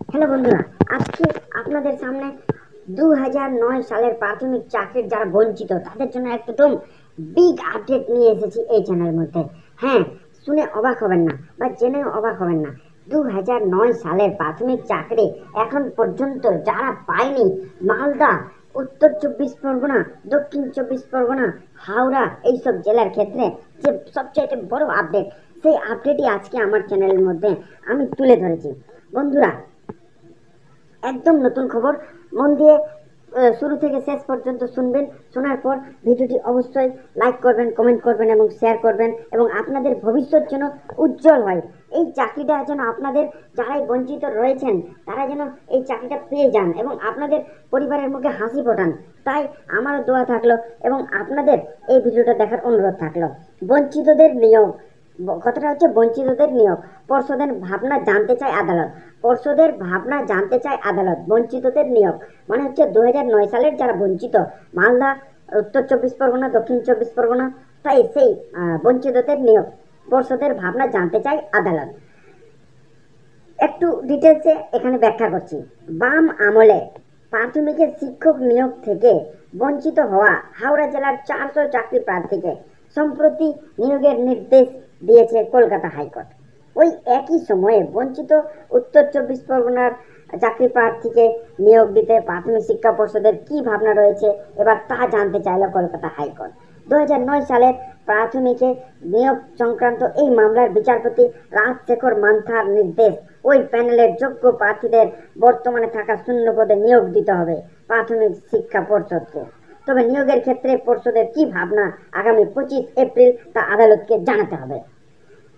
Hello বন্ধুরা, আজকে আপনাদের সামনে 2009 সালের প্রাথমিক চাকরির যারা বঞ্চিত তাদের জন্য একদম বিগ আপডেট নিয়ে এসেছি এই চ্যানেলের মধ্যে। হ্যাঁ, শুনে অবাক হবেন না বা জেনে অবাক হবেন না। 2009 সালের প্রাথমিক চাকরি এখন পর্যন্ত যারা পায়নি, মালদা, উত্তর 24 পরগনা, দক্ষিণ 24 পরগনা, হাওড়া এইসব জেলার ক্ষেত্রে যে সবচেয়ে বড় আপডেট, সেই আপডেটই আজকে আমার চ্যানেলের মধ্যে আমি তুলে ধরেছি। বন্ধুরা, একদম নতুন খবর, মন দিয়ে শুরু থেকে শেষ পর্যন্ত শুনবেন। শোনার পর ভিডিওটি অবশ্যই লাইক করবেন, কমেন্ট করবেন এবং শেয়ার করবেন, এবং আপনাদের ভবিষ্যৎ যেন উজ্জ্বল হয়। এই চাকরিটা যেন আপনাদের যারাই বঞ্চিত রয়েছেন তারা যেন এই চাকরিটা পেয়ে যান এবং আপনাদের পরিবারের মুখে হাসি ফোটান। তাই আমারও দোয়া থাকলো এবং আপনাদের এই ভিডিওটা দেখার অনুরোধ থাকলো। বঞ্চিতদের নিয়োগ, কথাটা হচ্ছে বঞ্চিতদের নিয়োগ। পর্ষদের ভাবনা জানতে চায় আদালত। পর্ষদের ভাবনা জানতে চায় আদালত। বঞ্চিতদের নিয়োগ মানে হচ্ছে 2009 সালের যারা বঞ্চিত, মালদা, উত্তর 24 পরগনা, দক্ষিণ 24 পরগনা, তাই সেই বঞ্চিতদের নিয়োগ পর্ষদের ভাবনা জানতে চায় আদালত। একটু ডিটেলসে এখানে ব্যাখ্যা করছি। বাম আমলে প্রাথমিকের শিক্ষক নিয়োগ থেকে বঞ্চিত হওয়া হাওড়া জেলার 400 চাকরি প্রার্থীকে সম্প্রতি নিয়োগের নির্দেশ দিয়েছে কলকাতা হাইকোর্ট। ওই একই সময়ে বঞ্চিত উত্তর 24 পরগনার চাকরি প্রার্থীকে নিয়োগ দিতে প্রাথমিক শিক্ষা পর্ষদের কি ভাবনা রয়েছে এবার তা জানতে চাইল কলকাতা হাইকোর্ট। 2009 সালের প্রাথমিকে নিয়োগ সংক্রান্ত এই মামলার বিচারপতি রাজশেখর মান্থার নির্দেশ, ওই প্যানেলের যোগ্য প্রার্থীদের বর্তমানে থাকা শূন্য পদে নিয়োগ দিতে হবে প্রাথমিক শিক্ষা পর্ষদকে। তবে নিয়োগের ক্ষেত্রে পর্ষদের কি ভাবনা আগামী 25 এপ্রিল তা আদালতকে জানাতে হবে।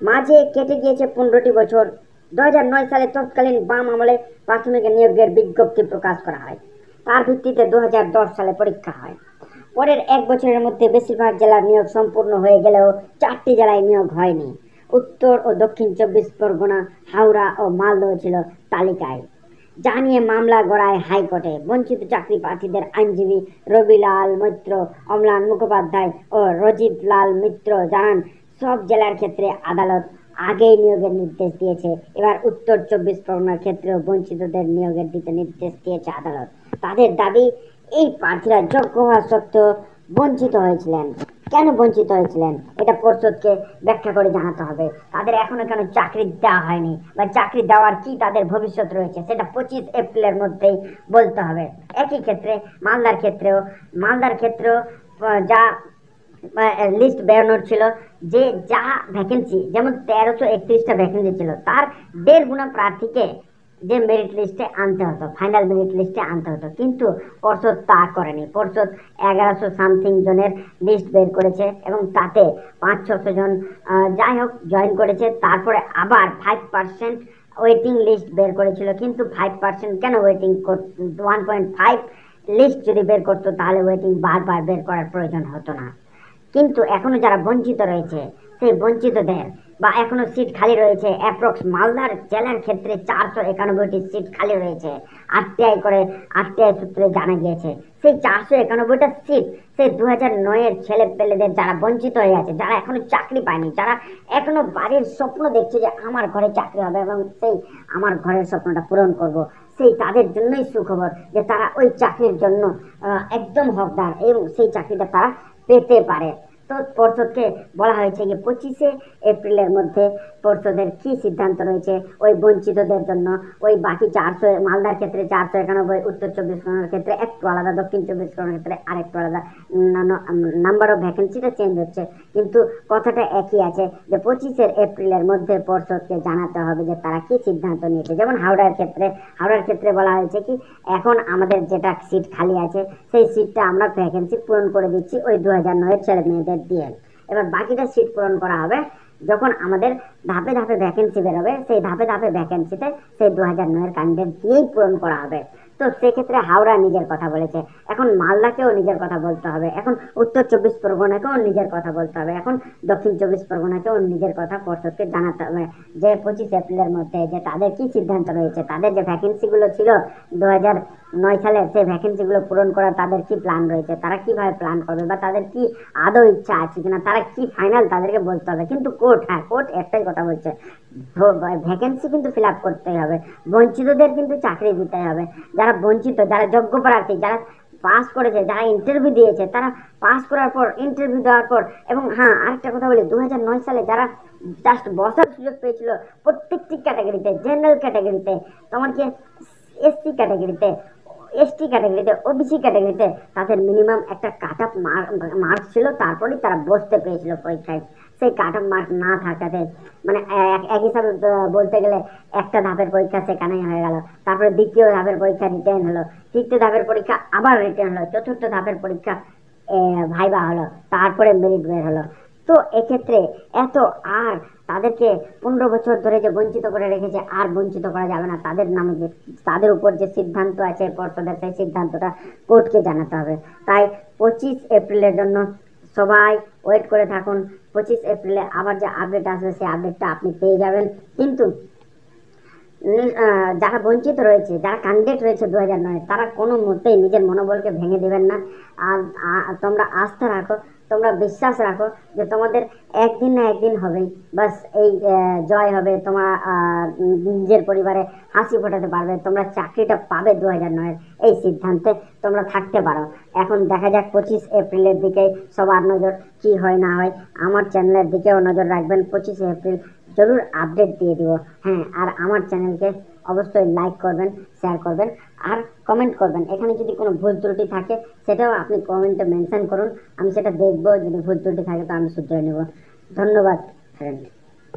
মাঝে কেটে গিয়েছে 15টি বছর। 2009 সালে তৎকালীন বাম আমলে প্রাথমিক নিয়োগের বিজ্ঞপ্তি প্রকাশ করা হয়। তার ভিত্তিতে 2010 সালে পরীক্ষা হয়। পরের এক বছরের মধ্যে বেশিরভাগ জেলার নিয়োগ সম্পূর্ণ হয়ে গেলেও 4টি জেলায় নিয়োগ হয়নি। উত্তর ও দক্ষিণ 24 পরগনা, হাওড়া ও মালদহ ছিল তালিকায়। যা নিয়ে মামলা গড়ায় হাইকোর্টে। বঞ্চিত চাকরি প্রার্থীদের আইনজীবী রবিলাল মৈত্র, অম্লান মুখোপাধ্যায় ও রজিত লাল মিত্র জানান, সব জেলার ক্ষেত্রে আদালত আগেই নিয়োগের নির্দেশ দিয়েছে। এবার উত্তর 24 পরগনার ক্ষেত্রেও বঞ্চিতদের নিয়োগের দিতে নির্দেশ দিয়েছে আদালত। তাদের দাবি, এই প্রার্থীরা যোগ্য হওয়া সত্ত্বেও বঞ্চিত হয়েছিলেন। কেন বঞ্চিত হয়েছিলেন এটা পর্ষদকে ব্যাখ্যা করে জানাতে হবে। তাদের এখনো কেন চাকরি দেওয়া হয়নি বা চাকরি দেওয়ার কি তাদের ভবিষ্যৎ রয়েছে সেটা 25 এপ্রিলের মধ্যেই বলতে হবে। একই ক্ষেত্রে মালদার ক্ষেত্রেও যা লিস্ট বেরোনোর ছিল, যে যা ভ্যাকেন্সি, যেমন 1331টা ভ্যাকেন্সি ছিল, তার 1.5 গুণা প্রার্থীকে যে মেরিট লিস্টে আনতে হতো, ফাইনাল মেরিট লিস্টে আনতে হতো, কিন্তু পর্ষদ তা করেনি। পর্ষদ 1100 সামথিং জনের লিস্ট বের করেছে এবং তাতে 500-600 জন যাই হোক জয়েন করেছে। তারপরে আবার 5% ওয়েটিং লিস্ট বের করেছিল, কিন্তু 5% কেন ওয়েটিং, 1.5 লিস্ট যদি বের করতো তাহলে ওয়েটিং বারবার বের করার প্রয়োজন হতো না। কিন্তু এখনো যারা বঞ্চিত রয়েছে সেই বঞ্চিতদের বা এখনো সিট খালি রয়েছে, অ্যাপ্রক্স মালদার জেলার ক্ষেত্রে 491টি সিট খালি রয়েছে। আরটিআই সূত্রে জানা গিয়েছে সেই 491টা সিট সেই 2009-এর ছেলে পেলেদের যারা বঞ্চিত হয়ে আছে, যারা এখনো চাকরি পায়নি, যারা এখনো বাড়ির স্বপ্ন দেখছে যে আমার ঘরে চাকরি হবে এবং সেই আমার ঘরের স্বপ্নটা পূরণ করব, সেই তাদের জন্যই সুখবর যে তারা ওই চাকরির জন্য একদম হকদার এবং সেই চাকরিটা তারা পেতে পারে। তো পর্ষদকে বলা হয়েছে যে 25 এপ্রিলের মধ্যে পর্ষদের কি সিদ্ধান্ত রয়েছে ওই বঞ্চিতদের জন্য। ওই বাকি 400, মালদার ক্ষেত্রে 491, উত্তর 24 পরগনার ক্ষেত্রে একটু আলাদা, দক্ষিণ 24 পরগনার ক্ষেত্রে আরেকটু আলাদা, নাম্বার অফ ভ্যাকেন্সিটা চেঞ্জ হচ্ছে, কিন্তু কথাটা একই আছে যে 25 এপ্রিলের মধ্যে পর্ষদকে জানাতে হবে যে তারা কি সিদ্ধান্ত নিয়েছে। যেমন হাওড়ার ক্ষেত্রে বলা হয়েছে কি, এখন আমাদের যেটা সিট খালি আছে সেই সিটটা আমরা ভ্যাকেন্সি পূরণ করে দিচ্ছি ওই 2009-এর ছেলে মেয়েদের দিয়ে। এবার বাকিটা সিট পূরণ করা হবে যখন আমাদের ধাপে ধাপে ভ্যাকেন্সি বেরোবে, সেই ধাপে ধাপে ভ্যাকেন্সিতে সেই 2009-এর ক্যান্ডিডেট দিয়েই পূরণ করা হবে। তো সেক্ষেত্রে হাওড়া নিজের কথা বলেছে, এখন মালদাকেও নিজের কথা বলতে হবে, এখন উত্তর 24 পরগনাকেও নিজের কথা বলতে হবে, এখন দক্ষিণ 24 পরগনাকেও নিজের কথা পর্ষদকে জানাতে হবে যে 25 এপ্রিলের মধ্যে যে তাদের কি সিদ্ধান্ত রয়েছে, তাদের যে ভ্যাকেন্সিগুলো ছিল 2009 সালে, সেই ভ্যাকেন্সিগুলো পূরণ করার তাদের কি প্ল্যান রয়েছে, তারা কিভাবে প্ল্যান করবে, বা তাদের কি আদৌ ইচ্ছা আছে কিনা, তারা কি ফাইনাল তাদেরকে বলতে হবে। কিন্তু কোর্ট একটাই কথা বলছে, ভ্যাকেন্সি কিন্তু ফিল আপ করতেই হবে, বঞ্চিতদের কিন্তু চাকরি দিতে হবে। যারা বঞ্চিত, যারা যোগ্য প্রার্থী, যারা পাস করেছে, যারা ইন্টারভিউ দিয়েছে, তারা পাস করার পর, ইন্টারভিউ দেওয়ার পর, এবং হ্যাঁ আরেকটা কথা বলি, 2009 সালে যারা জাস্ট বসার সুযোগ পেয়েছিল প্রত্যেকটি ক্যাটাগরিতে, জেনারেল ক্যাটাগরিতে, তোমার কি এসসি ক্যাটাগরিতে, এসটি ক্যাটাগরিতে, ওবিসি ক্যাটাগরিতে, তাদের মিনিমাম একটা কাট অফ মার্ক ছিল, তারপরেই তারা বসতে পেরেছিল পরীক্ষায়। সেই কাট অফ মার্ক না থাকাতে, মানে এক হিসাবে বলতে গেলে একটা ধাপের পরীক্ষা সেখানেই হয়ে গেল, তারপরে দ্বিতীয় ধাপের পরীক্ষা রিটেন হলো, তৃতীয় ধাপের পরীক্ষা আবার রিটেন হলো, চতুর্থ ধাপের পরীক্ষা ভাইবা হলো, তারপরে মেরিট বের হলো। তো এক্ষেত্রে এত আর তাদেরকে 15 বছর ধরে যে বঞ্চিত করে রেখেছে, আর বঞ্চিত করা যাবে না। তাদের নামে যে, তাদের উপর যে সিদ্ধান্ত আছে পর্ষদের, সেই সিদ্ধান্তটা কোর্টকে জানাতে হবে। তাই 25 এপ্রিলের জন্য সবাই ওয়েট করে থাকুন। 25 এপ্রিলে আবার যে আপডেট আসবে, সেই আপডেটটা আপনি পেয়ে যাবেন। কিন্তু যারা বঞ্চিত রয়েছে, যারা ক্যান্ডিডেট রয়েছে 2009, তারা কোনো মতেই নিজের মনোবলকে ভেঙে দেবেন না। আর তোমরা আস্থা রাখো, তোমরা বিশ্বাস রাখো যে তোমাদের একদিন না একদিন হবেই, বাস এই জয় হবে, তোমরা নিজের পরিবারে হাসি ফোটাতে পারবে, তোমরা চাকরিটা পাবে 2009 এই সিদ্ধান্তে তোমরা থাকতে পারো। এখন দেখা যাক 25 এপ্রিলের দিকে সবার নজর, কি হয় না হয়। আমার চ্যানেলের দিকেও নজর রাখবেন, 25 এপ্রিল জরুর আপডেট দিয়ে দিব। হ্যাঁ, আর আমার চ্যানেলকে অবশ্যই লাইক করবেন, শেয়ার করবেন, আর কমেন্ট করবেন। এখানে যদি কোনো ভুল ত্রুটি থাকে সেটাও আপনি কমেন্টে মেনশন করুন, আমি সেটা দেখব। যদি ভুল ত্রুটি থাকে তো আমি শুধরে নেব। ধন্যবাদ ফ্রেন্ড।